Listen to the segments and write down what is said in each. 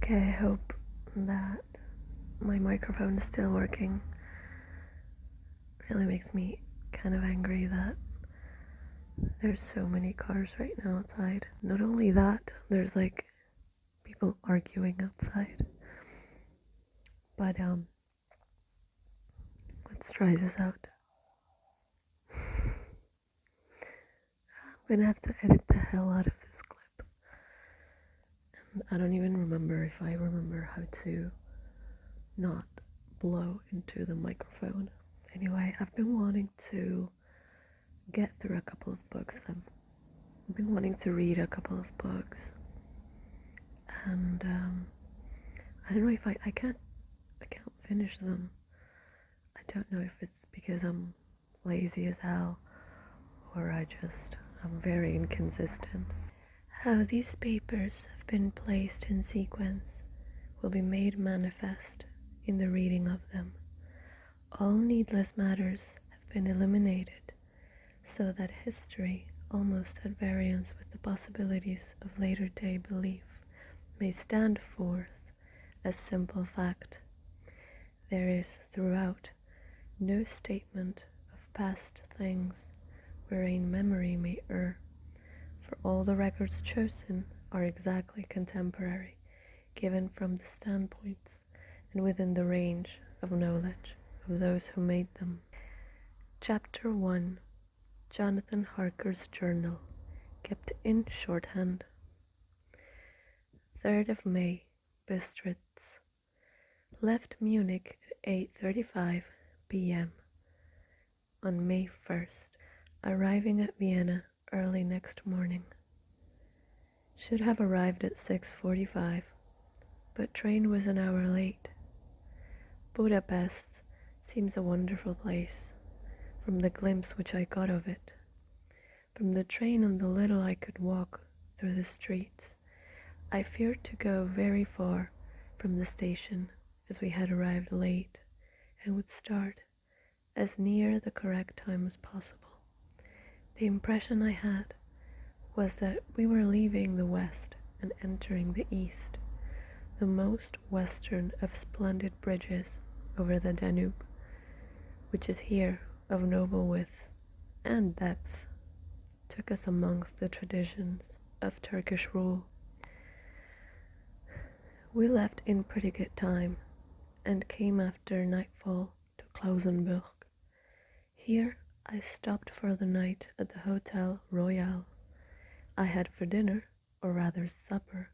Okay, I hope that my microphone is still working. Really makes me kind of angry that there's so many cars right now outside. Not only that, there's like people arguing outside. But let's try this out. I'm gonna have to edit the hell out of this clip. And I don't even remember if I remember how to not blow into the microphone. Anyway, I've been wanting to get through a couple of books. I've been wanting to read a couple of books, and I don't know if I can't finish them. I don't know if it's because I'm lazy as hell or I'm very inconsistent. How these papers have been placed in sequence will be made manifest in the reading of them. All needless matters have been eliminated, so that history, almost at variance with the possibilities of later day belief, may stand forth as simple fact. There is throughout no statement of past things wherein memory may err, for all the records chosen are exactly contemporary, given from the standpoints and within the range of knowledge of those who made them. Chapter 1. Jonathan Harker's Journal, kept in shorthand. 3rd of May, Bistritz. Left Munich at 8:35 p.m. on May 1st, arriving at Vienna early next morning. Should have arrived at 6:45, but train was an hour late. Budapest seems a wonderful place, from the glimpse which I got of it. From the train and the little I could walk through the streets, I feared to go very far from the station, as we had arrived late and would start as near the correct time as possible. The impression I had was that we were leaving the west and entering the east, the most western of splendid bridges over the Danube, which is here of noble width and depth, took us amongst the traditions of Turkish rule. We left in pretty good time and came after nightfall to Klausenburg. Here I stopped for the night at the Hotel Royal. I had for dinner, or rather supper,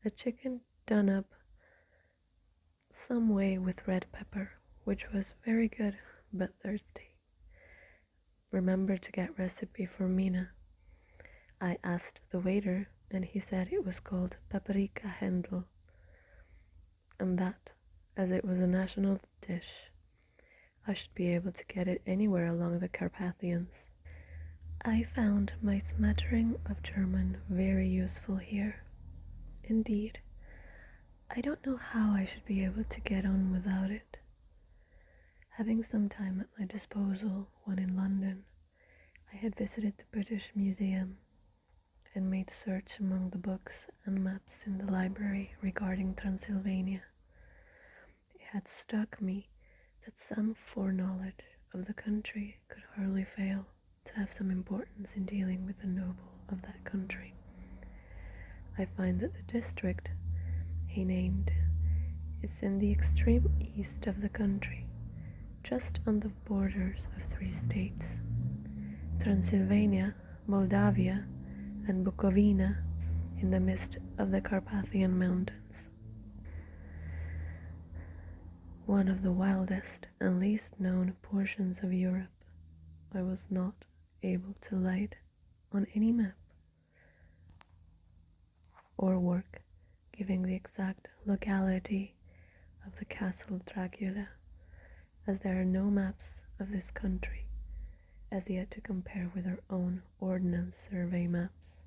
a chicken done up some way with red pepper, which was very good but thirsty. Remember to get recipe for Mina. I asked the waiter, and he said it was called paprika Händel, and that, as it was a national dish, I should be able to get it anywhere along the Carpathians. I found my smattering of German very useful here. Indeed, I don't know how I should be able to get on without it. Having some time at my disposal when in London, I had visited the British Museum and made search among the books and maps in the library regarding Transylvania. It had struck me that some foreknowledge of the country could hardly fail to have some importance in dealing with the noble of that country. I find that the district he named is in the extreme east of the country, just on the borders of 3 states, Transylvania, Moldavia, and Bukovina, in the midst of the Carpathian Mountains. One of the wildest and least known portions of Europe. I was not able to light on any map or work giving the exact locality of the castle Dracula, as there are no maps of this country as yet to compare with our own Ordnance Survey maps.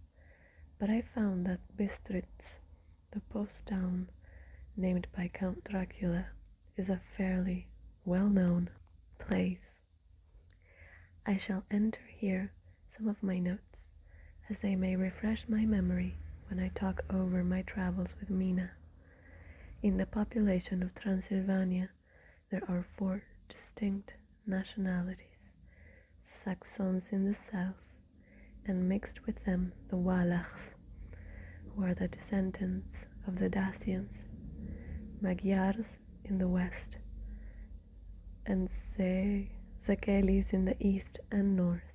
But I found that Bistritz, the post town named by Count Dracula, is a fairly well-known place. I shall enter here some of my notes, as they may refresh my memory when I talk over my travels with Mina. In the population of Transylvania, there are 4 distinct nationalities: Saxons in the south, and mixed with them the Wallachs, who are the descendants of the Dacians, Magyars in the west, and Zekelis in the east and north.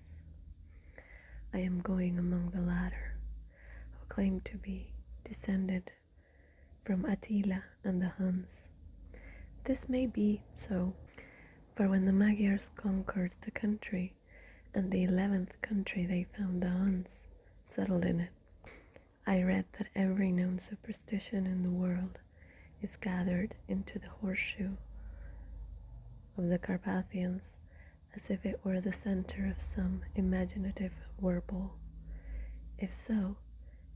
I am going among the latter, who claim to be descended from Attila and the Huns. This may be so, for when the Magyars conquered the country, and the 11th country they found the Huns settled in it, I read that every known superstition in the world is gathered into the horseshoe of the Carpathians, as if it were the center of some imaginative whirlpool. If so,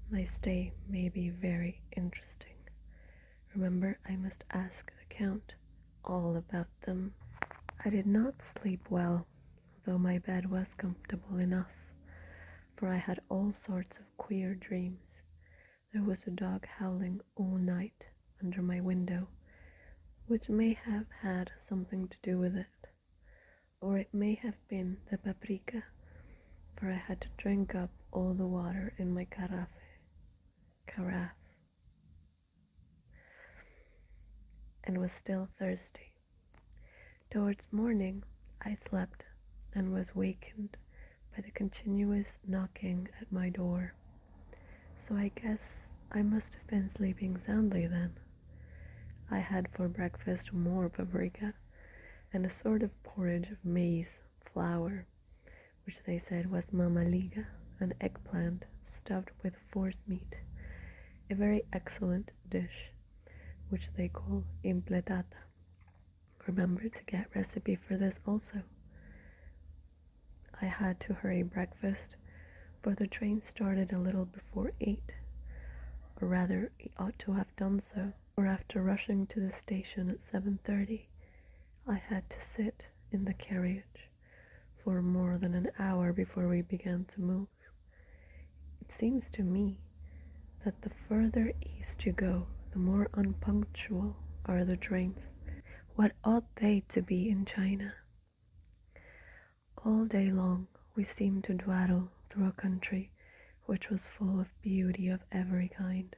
my stay may be very interesting. Remember, I must ask the Count all about them. I did not sleep well, though my bed was comfortable enough, for I had all sorts of queer dreams. There was a dog howling all night under my window, which may have had something to do with it, or it may have been the paprika, for I had to drink up all the water in my carafe, and was still thirsty. Towards morning, I slept and was wakened by the continuous knocking at my door. So I guess I must have been sleeping soundly then. I had for breakfast more paprika and a sort of porridge of maize flour, which they said was mamaliga, an eggplant stuffed with forcemeat, a very excellent dish, which they call impletata. Remember to get recipe for this also. I had to hurry breakfast, for the train started a little before 8, or rather it ought to have done so, for after rushing to the station at 7:30, I had to sit in the carriage for more than an hour before we began to move. It seems to me that the further east you go, the more unpunctual are the trains. What ought they to be in China? All day long we seemed to dawdle through a country which was full of beauty of every kind.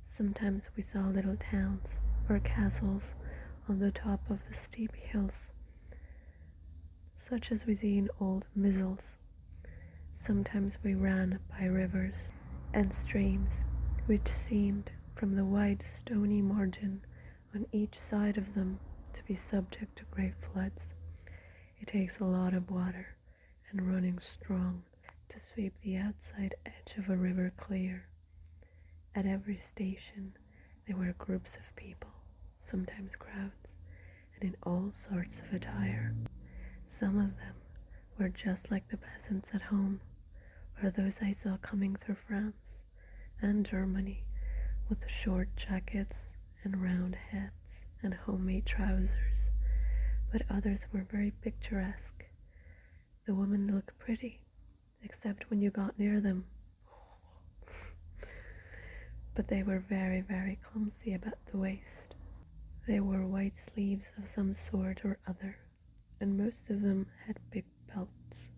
Sometimes we saw little towns or castles on the top of the steep hills, such as we see in old missals. Sometimes we ran by rivers and streams which seemed, from the wide stony margin on each side of them, to be subject to great floods. It takes a lot of water and running strong to sweep the outside edge of a river clear. At every station there were groups of people, sometimes crowds, and in all sorts of attire. Some of them were just like the peasants at home, or those I saw coming through France and Germany, with the short jackets and round hats and homemade trousers, but others were very picturesque. The women looked pretty, except when you got near them. But they were very, very clumsy about the waist. They wore white sleeves of some sort or other, and most of them had big belts,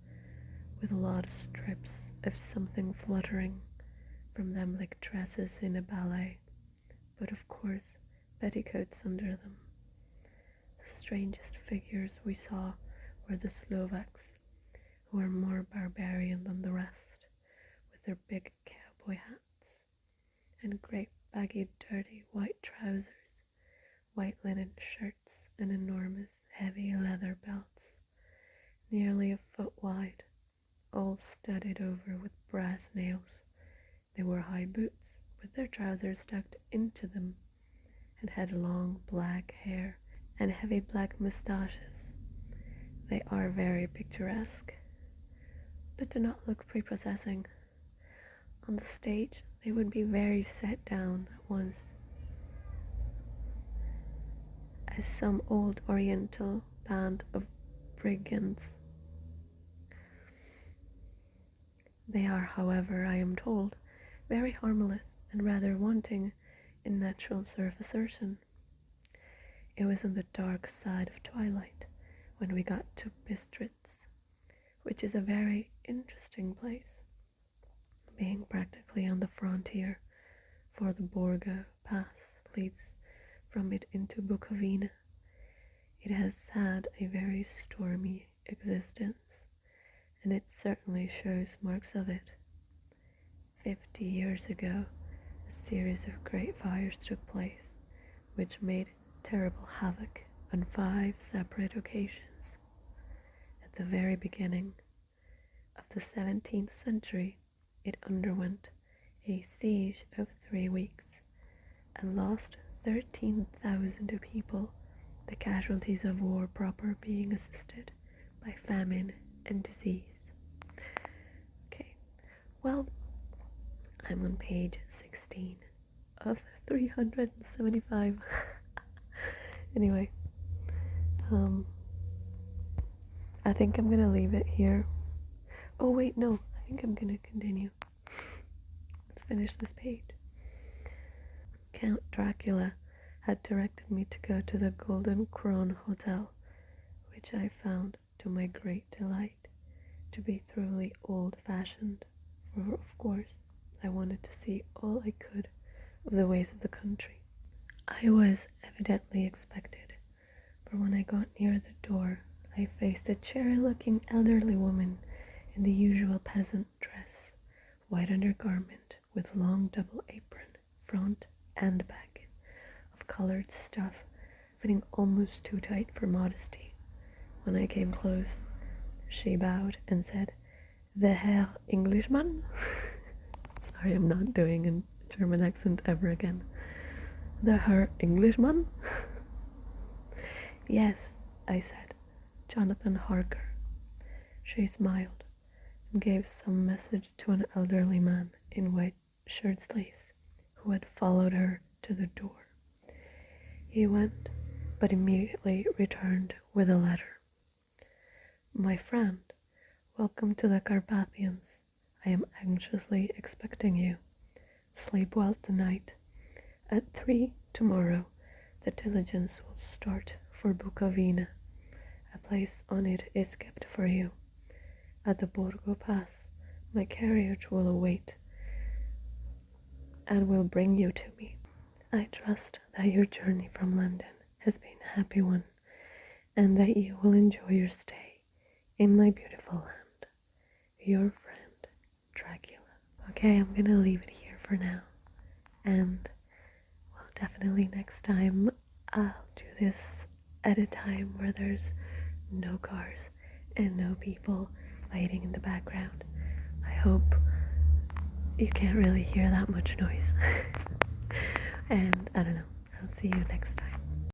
with a lot of strips of something fluttering from them like dresses in a ballet, but of course petticoats under them. The strangest figures we saw were the Slovaks, who were more barbarian than the rest, with their big cowboy hats and great baggy dirty white trousers, white linen shirts, and enormous heavy leather belts, nearly a foot wide, all studded over with brass nails. They wore high boots with their trousers tucked into them, and had long black hair and heavy black moustaches. They are very picturesque, but do not look prepossessing. On the stage they would be very set down at once, as some old oriental band of brigands. They are, however, I am told, very harmless and rather wanting in natural self-assertion. It was on the dark side of twilight when we got to Bistritz, which is a very interesting place, being practically on the frontier, for the Borgo Pass leads from it into Bukovina. It has had a very stormy existence, and it certainly shows marks of it. 50 years ago, a series of great fires took place, which made terrible havoc on 5 separate occasions. At the very beginning of the 17th century, it underwent a siege of 3 weeks and lost 13,000 people, the casualties of war proper being assisted by famine and disease. Okay, well, I'm on page 16 of 375. Anyway, I think I'm gonna leave it here. Oh wait, no, I think I'm gonna continue. Let's finish this page. Count Dracula had directed me to go to the Golden Crown Hotel, which I found, to my great delight, to be thoroughly old-fashioned, for of course I wanted to see all I could of the ways of the country. I was evidently expected, for when I got near the door, I faced a cheery-looking elderly woman in the usual peasant dress, white undergarment with long double apron, front and back, of coloured stuff, fitting almost too tight for modesty. When I came close, she bowed and said, "The Herr Englishman?" Sorry, I'm not doing a German accent ever again. "The Herr Englishman?" "Yes," I said, "Jonathan Harker." She smiled and gave some message to an elderly man in white shirt sleeves who had followed her to the door. He went, but immediately returned with a letter. "My friend, welcome to the Carpathians. I am anxiously expecting you. Sleep well tonight. At 3 tomorrow, the diligence will start for Bukovina. A place on it is kept for you. At the Borgo Pass, my carriage will await and will bring you to me. I trust that your journey from London has been a happy one, and that you will enjoy your stay in my beautiful land. Your friend, Dracula." Okay, I'm gonna leave it here for now, and well, definitely next time I'll do this at a time where there's no cars and no people fighting in the background. I hope you can't really hear that much noise. And I don't know, I'll see you next time.